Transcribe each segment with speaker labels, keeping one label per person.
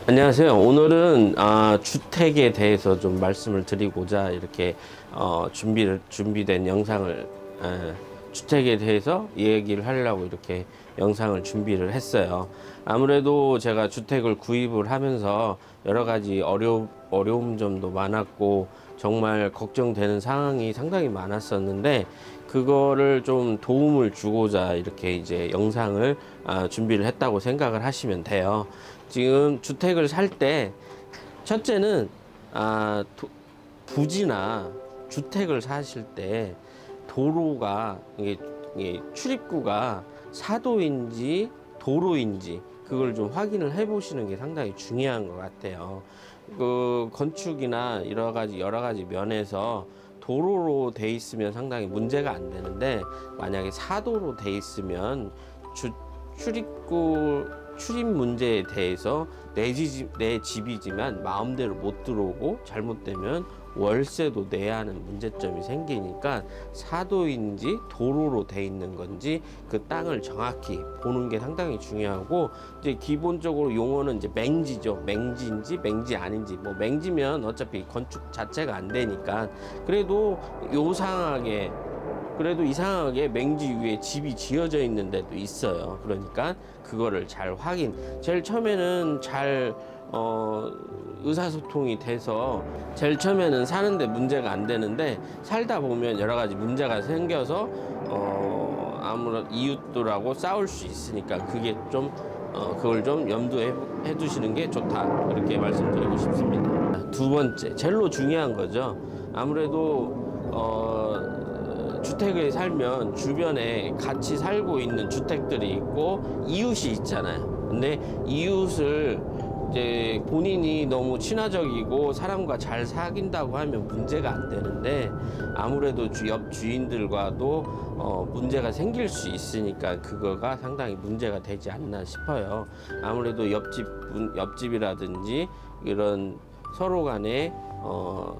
Speaker 1: 안녕하세요. 오늘은 주택에 대해서 좀 말씀을 드리고자 이렇게 준비된 영상을 주택에 대해서 얘기를 하려고 이렇게 영상을 준비를 했어요. 아무래도 제가 주택을 구입을 하면서 여러 가지 어려움 점도 많았고 정말 걱정되는 상황이 상당히 많았었는데 그거를 좀 도움을 주고자 이렇게 이제 영상을 준비를 했다고 생각을 하시면 돼요. 지금 주택을 살 때 첫째는 부지나 주택을 사실 때 도로가 이게 출입구가 사도인지 도로인지 그걸 좀 확인을 해 보시는 게 상당히 중요한 것 같아요. 그 건축이나 여러 가지 면에서 도로로 돼 있으면 상당히 문제가 안 되는데 만약에 사도로 돼 있으면 출입 문제에 대해서 내 집이지만 마음대로 못 들어오고 잘못되면 월세도 내야 하는 문제점이 생기니까 사도인지 도로로 돼 있는 건지 그 땅을 정확히 보는 게 상당히 중요하고, 이제 기본적으로 용어는 이제 맹지죠. 맹지인지 맹지 아닌지, 뭐 맹지면 어차피 건축 자체가 안 되니까 그래도 이상하게 맹지 위에 집이 지어져 있는 데도 있어요. 그러니까 그거를 잘 제일 처음에는 의사소통이 돼서 제일 처음에는 사는데 문제가 안 되는데 살다 보면 여러 가지 문제가 생겨서 아무런 이웃들하고 싸울 수 있으니까 그걸 좀 염두에 두시는 게 좋다, 그렇게 말씀드리고 싶습니다. 두 번째, 제일로 중요한 거죠. 아무래도 주택에 살면 주변에 같이 살고 있는 주택들이 있고 이웃이 있잖아요. 근데 이웃을 이제 본인이 너무 친화적이고 사람과 잘 사귄다고 하면 문제가 안 되는데 아무래도 옆 주인들과도 문제가 생길 수 있으니까 그거가 상당히 문제가 되지 않나 싶어요. 아무래도 옆집이라든지 이런 서로 간에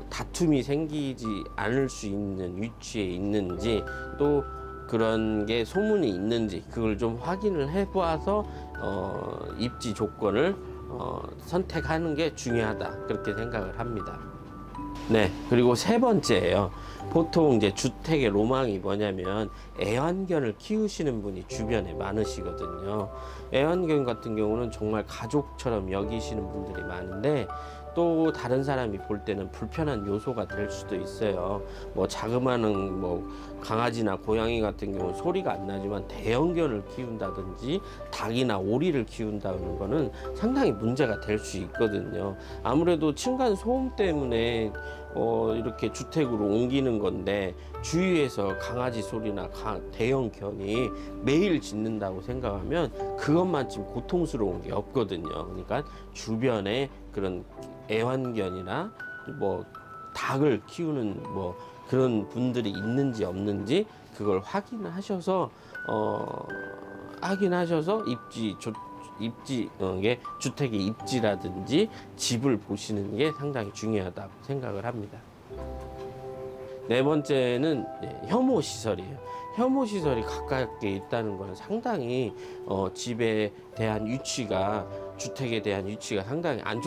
Speaker 1: 다툼이 생기지 않을 수 있는 위치에 있는지, 또 그런 게 소문이 있는지 그걸 좀 확인을 해 보아서 입지 조건을 선택하는 게 중요하다, 그렇게 생각을 합니다. 네, 그리고 세 번째예요. 보통 이제 주택의 로망이 뭐냐면 애완견을 키우시는 분이 주변에 많으시거든요. 애완견 같은 경우는 정말 가족처럼 여기시는 분들이 많은데 또 다른 사람이 볼 때는 불편한 요소가 될 수도 있어요. 뭐 자그마한 강아지나 고양이 같은 경우는 소리가 안 나지만 대형견을 키운다든지 닭이나 오리를 키운다는 거는 상당히 문제가 될 수 있거든요. 아무래도 층간 소음 때문에 이렇게 주택으로 옮기는 건데 주위에서 강아지 소리나 대형견이 매일 짖는다고 생각하면 그것만 지금 고통스러운 게 없거든요. 그러니까 주변에 그런 애완견이나 닭을 키우는 그런 분들이 있는지 없는지 그걸 확인하셔서 주택의 입지라든지 집을 보시는 게 상당히 중요하다고 생각을 합니다. 네 번째는 혐오 시설이에요. 혐오 시설이 가깝게 있다는 것은 상당히 집에 대한 위치가, 주택에 대한 위치가 상당히 안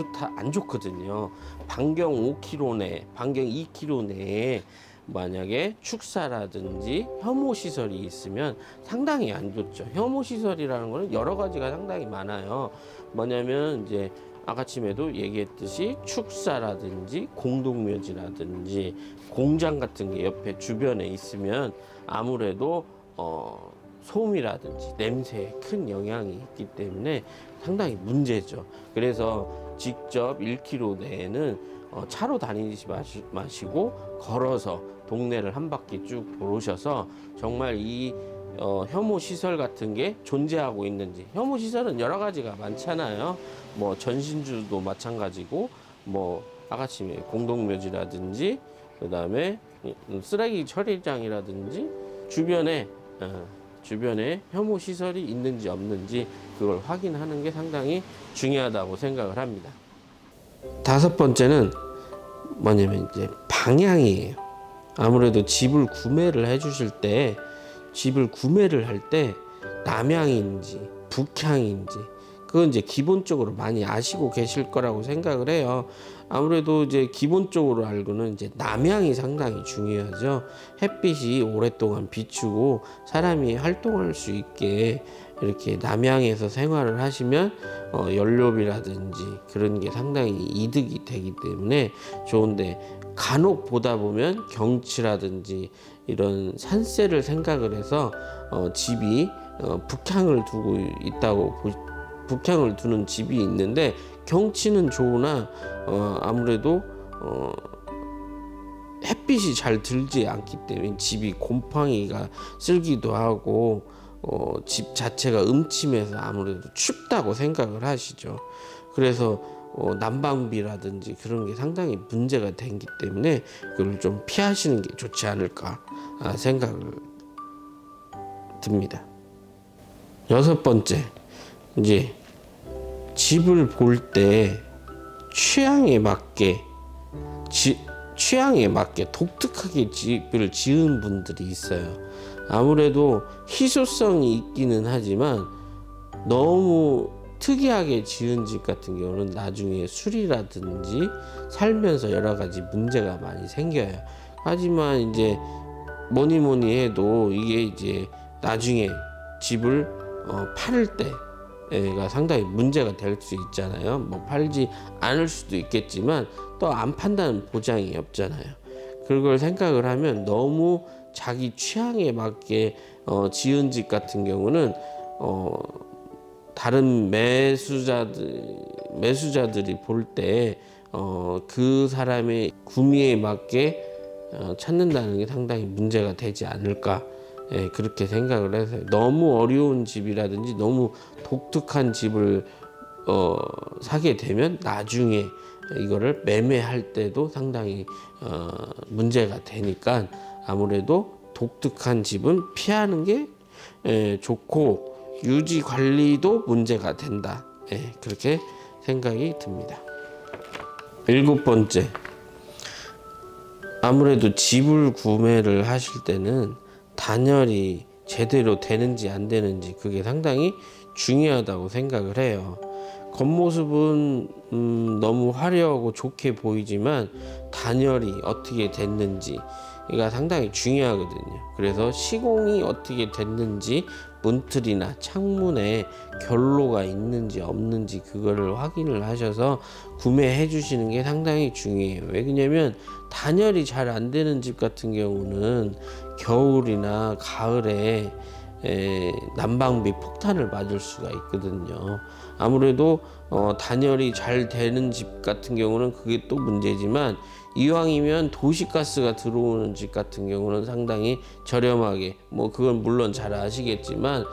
Speaker 1: 좋거든요. 반경 5km 반경 2km 내에 만약에 축사라든지 혐오 시설이 있으면 상당히 안 좋죠. 혐오 시설이라는 것은 여러 가지가 상당히 많아요. 뭐냐면 이제 아까쯤에도 얘기했듯이 축사라든지 공동묘지라든지 공장 같은 게 옆에 주변에 있으면 아무래도 소음이라든지 냄새에 큰 영향이 있기 때문에 상당히 문제죠. 그래서 직접 1km 내에는 차로 다니지 마시고 걸어서 동네를 한 바퀴 쭉 돌으셔서 정말 이 혐오 시설 같은 게 존재하고 있는지. 혐오 시설은 여러 가지가 많잖아요. 전신주도 마찬가지고 아까쯤에 공동묘지라든지 그다음에 쓰레기 처리장이라든지 주변에 혐오 시설이 있는지 없는지 그걸 확인하는 게 상당히 중요하다고 생각을 합니다. 다섯 번째는 뭐냐면 이제 방향이에요. 아무래도 집을 구매를 할 때 남향인지 북향인지 그건 이제 기본적으로 많이 아시고 계실 거라고 생각을 해요. 아무래도 이제 기본적으로 알고는 이제 남양이 상당히 중요하죠. 햇빛이 오랫동안 비추고 사람이 활동할 수 있게 이렇게 남양에서 생활을 하시면 연료비라든지 그런 게 상당히 이득이 되기 때문에 좋은데, 간혹 보다 보면 경치라든지 이런 산세를 생각을 해서 집이 북향을 두고 있다고 북향을 두는 집이 있는데, 경치는 좋으나 아무래도 햇빛이 잘 들지 않기 때문에 집이 곰팡이가 쓸기도 하고 집 자체가 음침해서 아무래도 춥다고 생각을 하시죠. 그래서 난방비라든지 그런 게 상당히 문제가 되기 때문에 그걸 좀 피하시는 게 좋지 않을까 생각을 듭니다. 6번째, 이제 집을 볼 때 취향에 맞게 독특하게 집을 지은 분들이 있어요. 아무래도 희소성이 있기는 하지만 너무 특이하게 지은 집 같은 경우는 나중에 수리라든지 살면서 여러 가지 문제가 많이 생겨요. 하지만 이제 뭐니 해도 이게 이제 나중에 집을 팔을 때가 상당히 문제가 될 수 있잖아요. 뭐 팔지 않을 수도 있겠지만 또 안 판다는 보장이 없잖아요. 그걸 생각을 하면 너무 자기 취향에 맞게 지은 집 같은 경우는 다른 매수자들이 볼 때 그 사람의 구미에 맞게 찾는다는 게 상당히 문제가 되지 않을까, 그렇게 생각을 해서 너무 어려운 집이라든지 너무 독특한 집을 사게 되면 나중에 이거를 매매할 때도 상당히 문제가 되니까 아무래도 독특한 집은 피하는 게 좋고 유지 관리도 문제가 된다, 그렇게 생각이 듭니다. 7번째, 아무래도 집을 구매를 하실 때는 단열이 제대로 되는지 안 되는지 그게 상당히 중요하다고 생각을 해요. 겉모습은 너무 화려하고 좋게 보이지만 단열이 어떻게 됐는지가 상당히 중요하거든요. 그래서 시공이 어떻게 됐는지, 문틀이나 창문에 결로가 있는지 없는지 그거를 확인을 하셔서 구매해 주시는 게 상당히 중요해요. 왜냐면 단열이 잘 안 되는 집 같은 경우는 겨울이나 가을에 난방비 폭탄을 맞을 수가 있거든요. 아무래도 단열이 잘 되는 집 같은 경우는 그게 또 문제지만, 이왕이면 도시가스가 들어오는 집 같은 경우는 상당히 저렴하게, 뭐 그건 물론 잘 아시겠지만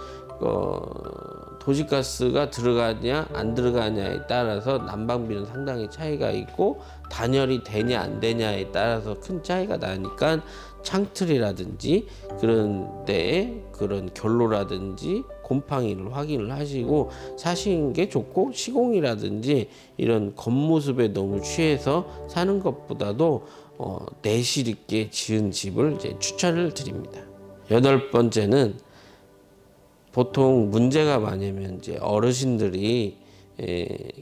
Speaker 1: 도시가스가 들어가냐 안 들어가냐에 따라서 난방비는 상당히 차이가 있고, 단열이 되냐 안 되냐에 따라서 큰 차이가 나니까 창틀이라든지 그런 데에 그런 결로라든지 곰팡이를 확인을 하시고 사시는 게 좋고, 시공이라든지 이런 겉모습에 너무 취해서 사는 것보다도 내실 있게 지은 집을 이제 추천을 드립니다. 8번째는 보통 문제가 많으면 이제 어르신들이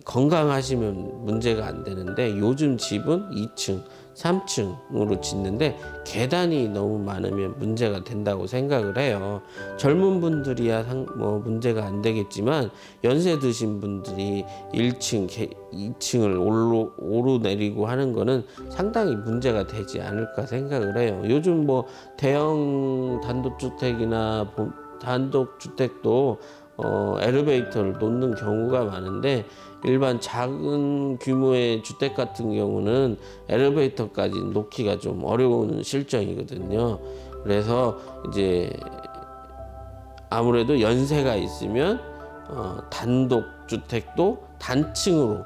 Speaker 1: 건강하시면 문제가 안 되는데, 요즘 집은 2층, 3층으로 짓는데 계단이 너무 많으면 문제가 된다고 생각을 해요. 젊은 분들이야 뭐 문제가 안 되겠지만, 연세 드신 분들이 1층, 2층을 오르내리고 하는 거는 상당히 문제가 되지 않을까 생각을 해요. 요즘 뭐 대형 단독주택이나 단독주택도 엘리베이터를 놓는 경우가 많은데, 일반 작은 규모의 주택 같은 경우는 엘리베이터까지 놓기가 좀 어려운 실정이거든요. 그래서 이제 아무래도 연세가 있으면 단독주택도 단층으로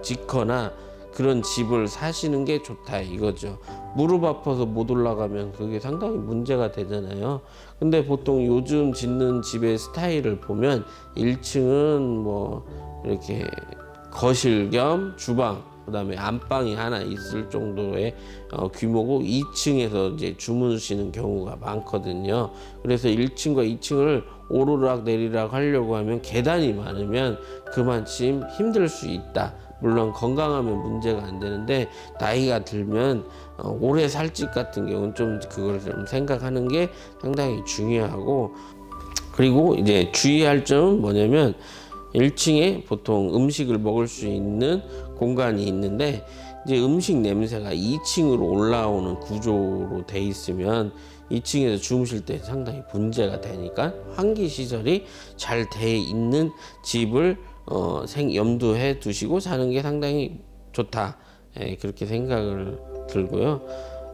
Speaker 1: 짓거나 그런 집을 사시는 게 좋다 이거죠. 무릎 아파서 못 올라가면 그게 상당히 문제가 되잖아요. 근데 보통 요즘 짓는 집의 스타일을 보면 1층은 뭐 이렇게 거실 겸 주방, 그다음에 안방이 하나 있을 정도의 규모고 2층에서 이제 주무시는 경우가 많거든요. 그래서 1층과 2층을 오르락 내리락 하려고 하면 계단이 많으면 그만큼 힘들 수 있다. 물론 건강하면 문제가 안 되는데 나이가 들면 오래 살집 같은 경우는 좀 그걸 좀 생각하는 게 상당히 중요하고, 그리고 이제 주의할 점은 뭐냐면 1층에 보통 음식을 먹을 수 있는 공간이 있는데 이제 음식 냄새가 2층으로 올라오는 구조로 돼 있으면 2층에서 주무실 때 상당히 문제가 되니까 환기 시설이 잘 돼 있는 집을 염두해 두시고 사는 게 상당히 좋다. 예, 그렇게 생각을 들고요.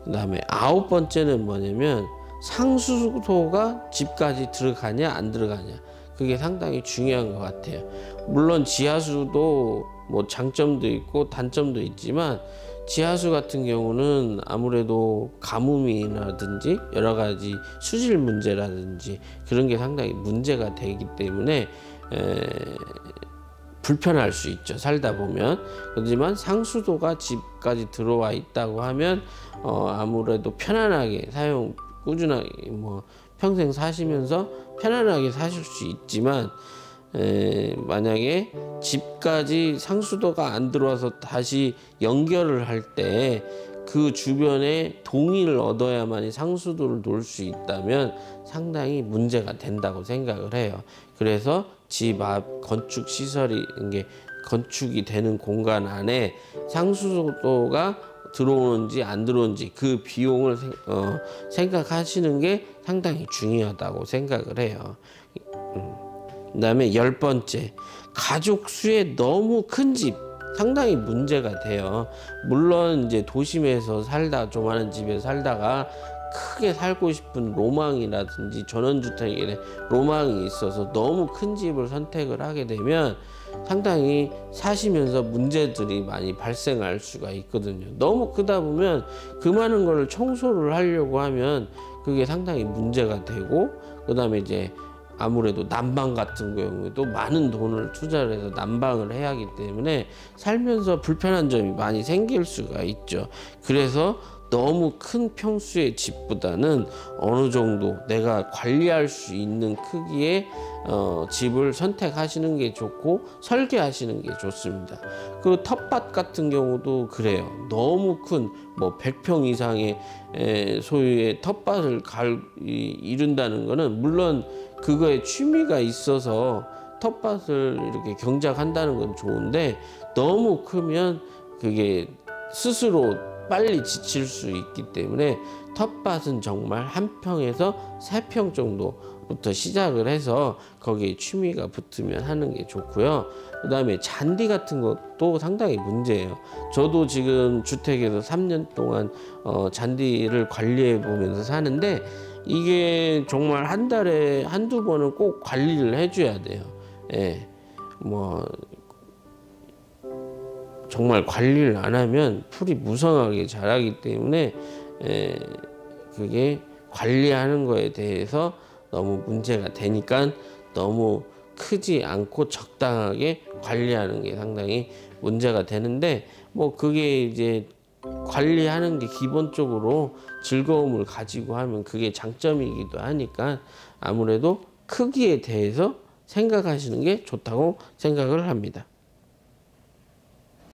Speaker 1: 그 다음에 9번째는 뭐냐면 상수도가 집까지 들어가냐 안 들어가냐, 그게 상당히 중요한 것 같아요. 물론 지하수도 뭐 장점도 있고 단점도 있지만 지하수 같은 경우는 아무래도 가뭄이라든지 여러 가지 수질 문제라든지 그런 게 상당히 문제가 되기 때문에 불편할 수 있죠, 살다 보면. 그렇지만 상수도가 집까지 들어와 있다고 하면 아무래도 편안하게 꾸준하게 뭐 평생 사시면서 편안하게 사실 수 있지만, 만약에 집까지 상수도가 안 들어와서 다시 연결을 할 때 그 주변에 동의를 얻어야만이 상수도를 놓을 수 있다면 상당히 문제가 된다고 생각을 해요. 그래서 집 앞 건축 시설이 이게 건축이 되는 공간 안에 상수도가 들어오는지 안 들어오는지 그 비용을 생각하시는 게 상당히 중요하다고 생각을 해요. 그다음에 10번째, 가족 수의 너무 큰 집 상당히 문제가 돼요. 물론 이제 도심에서 살다 조그마한 집에 살다가 크게 살고 싶은 로망이라든지 전원주택에 로망이 있어서 너무 큰 집을 선택을 하게 되면 상당히 사시면서 문제들이 많이 발생할 수가 있거든요. 너무 크다 보면 그 많은 걸 청소를 하려고 하면 그게 상당히 문제가 되고, 그 다음에 이제 아무래도 난방 같은 경우에도 많은 돈을 투자를 해서 난방을 해야 하기 때문에 살면서 불편한 점이 많이 생길 수가 있죠. 그래서 너무 큰 평수의 집보다는 어느 정도 내가 관리할 수 있는 크기의 집을 선택하시는 게 좋고 설계하시는 게 좋습니다. 그 텃밭 같은 경우도 그래요. 너무 큰 뭐 100평 이상의 소유의 텃밭을 이룬다는 거는 물론 그거에 취미가 있어서 텃밭을 이렇게 경작한다는 건 좋은데 너무 크면 그게 스스로 빨리 지칠 수 있기 때문에 텃밭은 정말 1평에서 3평 정도부터 시작을 해서 거기에 취미가 붙으면 하는 게 좋고요. 그 다음에 잔디 같은 것도 상당히 문제예요. 저도 지금 주택에서 3년 동안 잔디를 관리해 보면서 사는데 이게 정말 한 달에 한두 번은 꼭 관리를 해줘야 돼요. 예, 뭐 정말 관리를 안 하면 풀이 무성하게 자라기 때문에 그게 관리하는 거에 대해서 너무 문제가 되니까 너무 크지 않고 적당하게 관리하는 게 상당히 문제가 되는데, 뭐 그게 이제 관리하는 게 기본적으로 즐거움을 가지고 하면 그게 장점이기도 하니까 아무래도 크기에 대해서 생각하시는 게 좋다고 생각을 합니다.